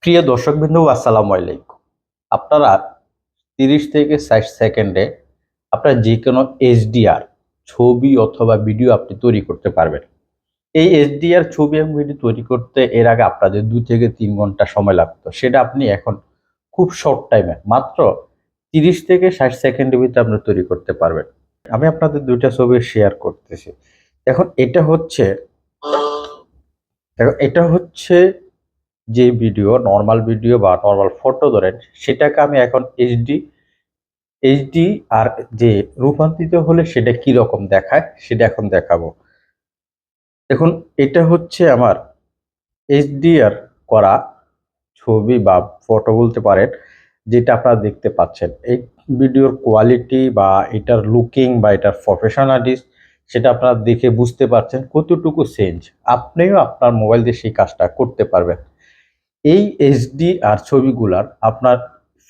প্রিয় দর্শকবৃন্দ, আসসালামু আলাইকুম। আপনারা 30 থেকে 60 সেকেন্ডে আপনারা যে কোনো এইচডিআর ছবি অথবা ভিডিও আপনি তৈরি করতে পারবেন। এই এইচডিআর ছবি এবং ভিডিও তৈরি করতে এর আগে আপনাদের 2 থেকে 3 ঘন্টা সময় লাগতো। সেটা আপনি এখন খুব শর্ট টাইমে মাত্র 30 থেকে 60 সেকেন্ডের ভিতরে আপনি তৈরি করতে পারবেন। আমি আপনাদের 2টা ছবি শেয়ার করতেছি। এখন এটা হচ্ছে যে ভিডিও, নরমাল ভিডিও বা নরমাল ফটো ধরেন, সেটাকে আমি এখন এইচডি আর যে রূপান্তরিত হলে সেটা কি রকম দেখায় সেটা এখন দেখাবো। দেখুন, এটা হচ্ছে আমার এইচডিআর করা ছবি বা ফটো বলতে পারেন, যেটা আপনারা দেখতে পাচ্ছেন। এই ভিডিওর কোয়ালিটি বা এটার লুকিং বা এটার প্রফেশনালিস্ট সেটা আপনারা দেখে বুঝতে পারছেন কতটুকু চেঞ্জ। আপনিও আপনার মোবাইল দিয়ে সেই কাজটা করতে পারবেন। এই এইচডিআর ছবিগুলার আপনার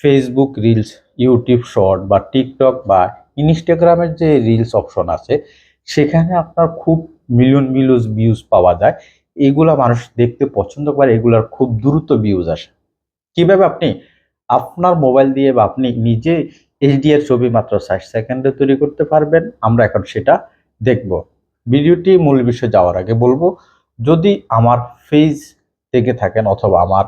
ফেসবুক রিলস, ইউটিউব শর্ট বা টিকটক বা ইনস্টাগ্রামের যে রিলস অপশন আছে, সেখানে আপনার খুব মিলিয়ন মিলিয়ন ভিউজ পাওয়া যায়। এগুলা মানুষ দেখতে পছন্দ করে, এগুলার খুব দ্রুত ভিউজ আসে। কিভাবে আপনি আপনার মোবাইল দিয়ে বা আপনি নিজে এইচডিআর ছবি মাত্র 60 সেকেন্ডে তৈরি করতে পারবেন, আমরা এখন সেটা দেখব। ভিডিওটি মূল বিষয়ে যাওয়ার আগে বলবো, যদি আমার পেজ থেকে থাকেন অথবা আমার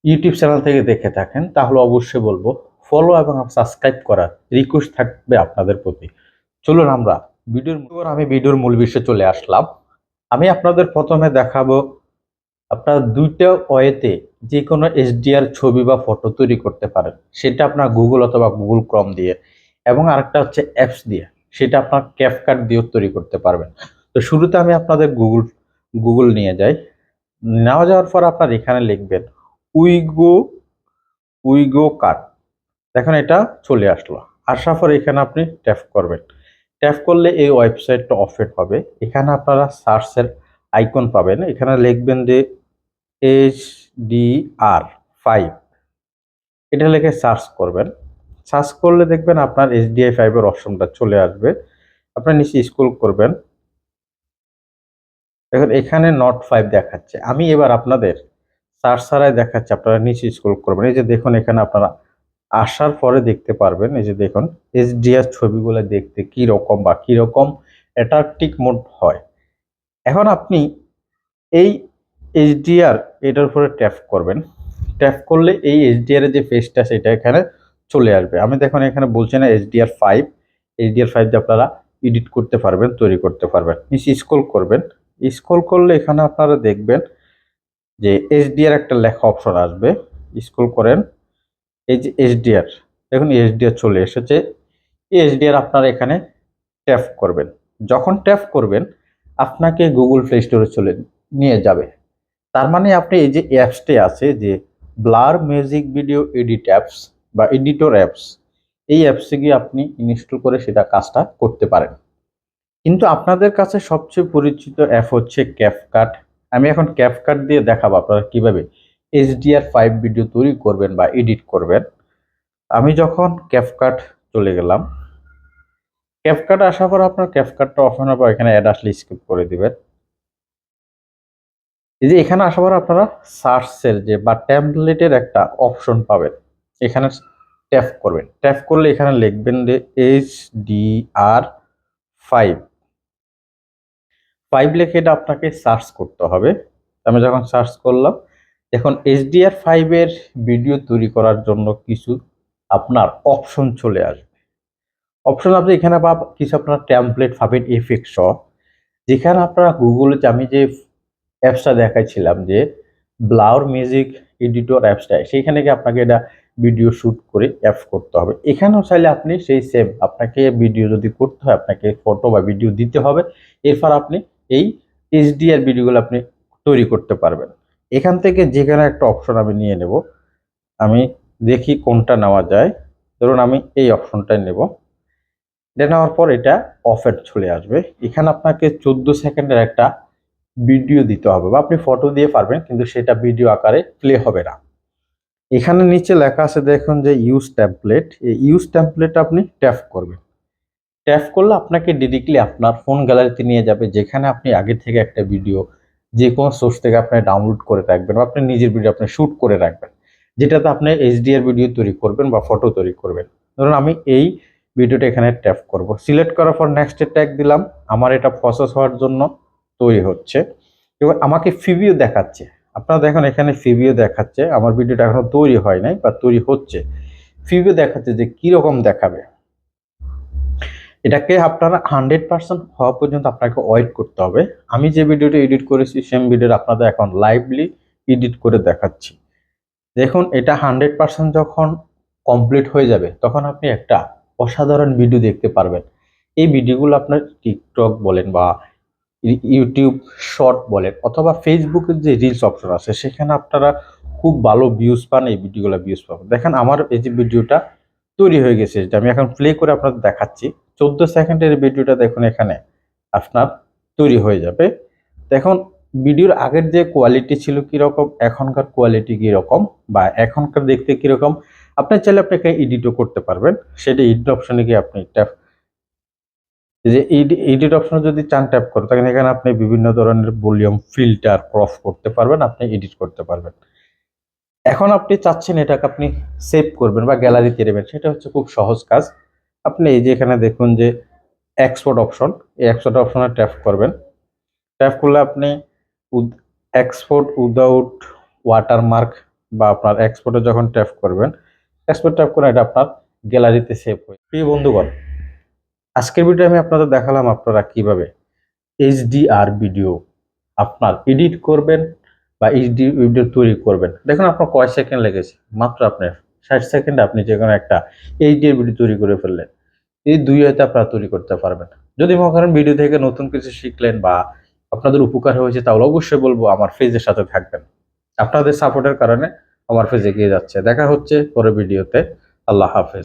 ইউটিউব চ্যানেল থেকে দেখে থাকেন, তাহলে অবশ্যই বলবো ফলো এবং সাবস্ক্রাইব করার রিকোয়েস্ট থাকবে আপনাদের প্রতি। চলুন আমি ভিডিওর মূল বিষয়ে চলে আসলাম। আমি আপনাদের প্রথমে দেখাবো আপনারা 2টা ওয়েতে যে কোনো এইচডিআর ছবি বা ফটো তৈরি করতে পারেন। সেটা আপনার গুগল অথবা গুগল ক্রোম দিয়ে, এবং আরেকটা হচ্ছে অ্যাপস দিয়ে, সেটা আপনার ক্যাপকাট দিয়েও তৈরি করতে পারবেন। তো শুরুতে আমি আপনাদের গুগল নিয়ে যাই। নেওয়া যাওয়ার পর আপনার এখানে লিখবেন উইগো উইগো কাট। দেখুন, এটা চলে আসলো। আসার পর এখানে আপনি ট্যাপ করবেন। ট্যাপ করলে এই ওয়েবসাইটটা ওপেন হবে। এখানে আপনারা সার্চের আইকন পাবেন। এখানে লিখবেন যে HDR5, এটা লিখে সার্চ করবেন। সার্চ করলে দেখবেন আপনার HDI5 এর অপশনটা চলে আসবে। আপনার নিচে স্ক্রল করবেন। দেখুন, এখানে নট 5 দেখাচ্ছে। আমি এবার আপনাদের সার্চ ছাড়াই দেখাচ্ছি, আপনারা নিচে স্ক্রল করবেন। এই যে দেখুন, এখানে আপনারা আসার পরে দেখতে পারবেন, এই যে দেখুন এইচডিআর ছবিগুলো দেখতে কি রকম বা কি রকম অ্যাট্রাকটিভ মোড হয়। এখন আপনি এই এইচডিআর এটার উপরে ট্যাপ করবেন। ট্যাপ করলে এই এইচডিআর এর যে পেজটা সেটা এখানে চলে আসবে। আমি দেখুন এখানে বলছি না HDR5, HDR5 দিয়ে আপনারা এডিট করতে পারবেন, তৈরি করতে পারবেন। নিচে স্ক্রল করবেন। স্ক্রল করলে এখানে আপনারা দেখবেন যে HDR একটা লেখা অপশন আসবে। স্ক্রল করেন, এই যে HDR, দেখুন HDR চলে এসেছে। এই HDR আপনারা এখানে ট্যাপ করবেন। যখন ট্যাপ করবেন, আপনাকে গুগল প্লে স্টোরে চলে নিয়ে যাবে। তার মানে আপনি এই যে অ্যাপসটি আছে যে blur music video edit apps বা এডিটর অ্যাপস, এই অ্যাপসে গিয়ে আপনি ইনস্টল করে সেটা কাজটা করতে পারেন। কিন্তু আপনাদের কাছে সবচেয়ে পরিচিত অ্যাপ হচ্ছে ক্যাপকাট। আমি এখন ক্যাপকাট দিয়ে দেখাবো আপনারা কিভাবে HDR5 ভিডিও তৈরি করবেন বা এডিট করবেন। আমি যখন ক্যাপকাট চলে গেলাম, ক্যাপকাট আসার পর আপনার ক্যাপকাটটা ওপেন হবে। এখানে অ্যাড আসলে স্কিপ করে দিবেন। এই যে এখানে আসার পর আপনারা সার্চের যে বা টেমপ্লেটের একটা অপশন পাবেন। এখানে ট্যাপ করবেন। ট্যাপ করলে এখানে লিখবেন যে HDR5 লিখে এটা আপনাকে সার্চ করতে হবে। আমি যখন সার্চ করলাম, এখন HDR5 এর ভিডিও তৈরি করার জন্য কিছু আপনার অপশন চলে আসবে। অপশন আপনি এখানে কিছু আপনার টেমপ্লেট পাবেন ইফেক্ট সহ, যেখানে আপনারা গুগলে আমি যে অ্যাপসটা দেখাইছিলাম যে ব্লাউর মিউজিক এডিটর অ্যাপসটা, সেইখানে গিয়ে আপনাকে এটা ভিডিও শ্যুট করে অ্যাপস করতে হবে। এখানেও চাইলে আপনি সেই সেম, আপনাকে ভিডিও যদি করতে হয় আপনাকে ফটো বা ভিডিও দিতে হবে। এরপর আপনি এই HDR ভিডিওগুলো আপনি তৈরি করতে পারবেন। এখান থেকে যে কোনো একটা অপশন আমি নিয়ে নেব। আমি দেখি কোনটা নেওয়া যায়। ধরুন আমি এই অপশনটাই নেব। এটা নেওয়ার পর এটা অফে চলে আসবে। এখানে আপনাকে 14 সেকেন্ডের একটা ভিডিও দিতে হবে, বা আপনি ফটো দিয়ে পারবেন, কিন্তু সেটা ভিডিও আকারে প্লে হবে না। এখানে নিচে লেখা আছে দেখুন যে ইউজ টেমপ্লেট। এই ইউজ টেমপ্লেট আপনি ট্যাপ করবেন। ট্যাপ করলে আপনাকে ডিরেক্টলি আপনার ফোন গ্যালারিতে নিয়ে যাবে, যেখানে আপনি আগে থেকে একটা ভিডিও যে কোনো সোর্স থেকে আপনি ডাউনলোড করে রাখবেন বা আপনি নিজের ভিডিও আপনি শ্যুট করে রাখবেন, যেটাতে আপনি এইচডিআর ভিডিও তৈরি করবেন বা ফটো তৈরি করবেন। ধরুন আমি এই ভিডিওটা এখানে ট্যাপ করব, সিলেক্ট করার পর নেক্সটে ট্যাগ দিলাম। আমার এটা প্রসেস হওয়ার জন্য তৈরি হচ্ছে। এবার আমাকে প্রিভিউ দেখাচ্ছে, আপনারা দেখুন এখানে প্রিভিউ দেখাচ্ছে, আমার ভিডিওটা এখনো তৈরি হয় নাই বা তৈরি হচ্ছে। প্রিভিউ দেখাচ্ছে যে কিরকম দেখাবে। এটাকে আপনারা 100% হওয়া পর্যন্ত আপনাকে ওয়েট করতে হবে। আমি যে ভিডিওটা এডিট করেছি সেম ভিডিওটা আপনাদের এখন লাইভলি এডিট করে দেখাচ্ছি। দেখুন এটা 100% যখন কমপ্লিট হয়ে যাবে তখন আপনি একটা অসাধারণ ভিডিও দেখতে পারবেন। এই ভিডিওগুলো আপনার টিকটক বলেন বা ইউটিউব শর্ট বলেন অথবা ফেসবুকের যে রিলস অপশন আছে সেখানে আপনারা খুব ভালো ভিউজ পান, এই ভিডিওগুলো ভিউজ পাবেন। দেখেন আমার এই যে ভিডিওটা তৈরি হয়ে গেছে, যেটা আমি এখন প্লে করে আপনাদের দেখাচ্ছি। 14 সেকেন্ডের ভিডিওটা দেখুন এখানে আপনার তৈরি হয়ে যাবে। দেখুন ভিডিওর আগের যে কোয়ালিটি ছিল কিরকম, এখনকার কোয়ালিটি কিরকম বা এখনকার দেখতে কিরকম, আপনি চাইলে আপনাকে এডিটও করতে পারবেন। সেটা এডিট অপশনে গিয়ে আপনি ট্যাপ, যে এডিট অপশনে যদি চান ট্যাপ করে তখন এখানে আপনি বিভিন্ন ধরনের ভলিউম ফিল্টার ক্রপ করতে পারবেন, আপনি এডিট করতে পারবেন। এখন আপনি চাচ্ছেন এটাকে আপনি সেভ করবেন বা গ্যালারিতে নেবেন, সেটা হচ্ছে খুব সহজ কাজ। আপনি এই যে এখানে দেখুন যে এক্সপোর্ট অপশন, এই এক্সপোর্ট অপশনে ট্যাপ করবেন। ট্যাপ করলে আপনি এক্সপোর্ট উইদাউট ওয়াটারমার্ক বা আপনার এক্সপোর্টে যখন ট্যাপ করবেন, এক্সপোর্ট ট্যাপ করে এটা আপনার গ্যালারিতে সেভ হয়। প্রিয় বন্ধুগণ, আজকের ভিডিও আমি আপনাদের দেখালাম আপনারা কিভাবে এইচডিআর ভিডিও আপনার এডিট করবেন বা এইচডি ভিডিও তৈরি করবেন। দেখুন আপনার কয় সেকেন্ড লেগেছে, মাত্র আপনার 60 সেকেন্ডে আপনি যে কোনো একটা এইচডিআর ভিডিও তৈরি করে ফেললেন। এই দুই হয়তো আপনারা তৈরি করতে পারবেন। যদি মনে করেন ভিডিও থেকে নতুন কিছু শিখলেন বা আপনাদের উপকার হয়েছে তাহলে অবশ্যই বলবো আমার পেজের সাথে থাকবেন। আপনাদের সাপোর্টের কারণে আমার পেজ এগিয়ে যাচ্ছে। দেখা হচ্ছে পরের ভিডিওতে। আল্লাহ হাফেজ।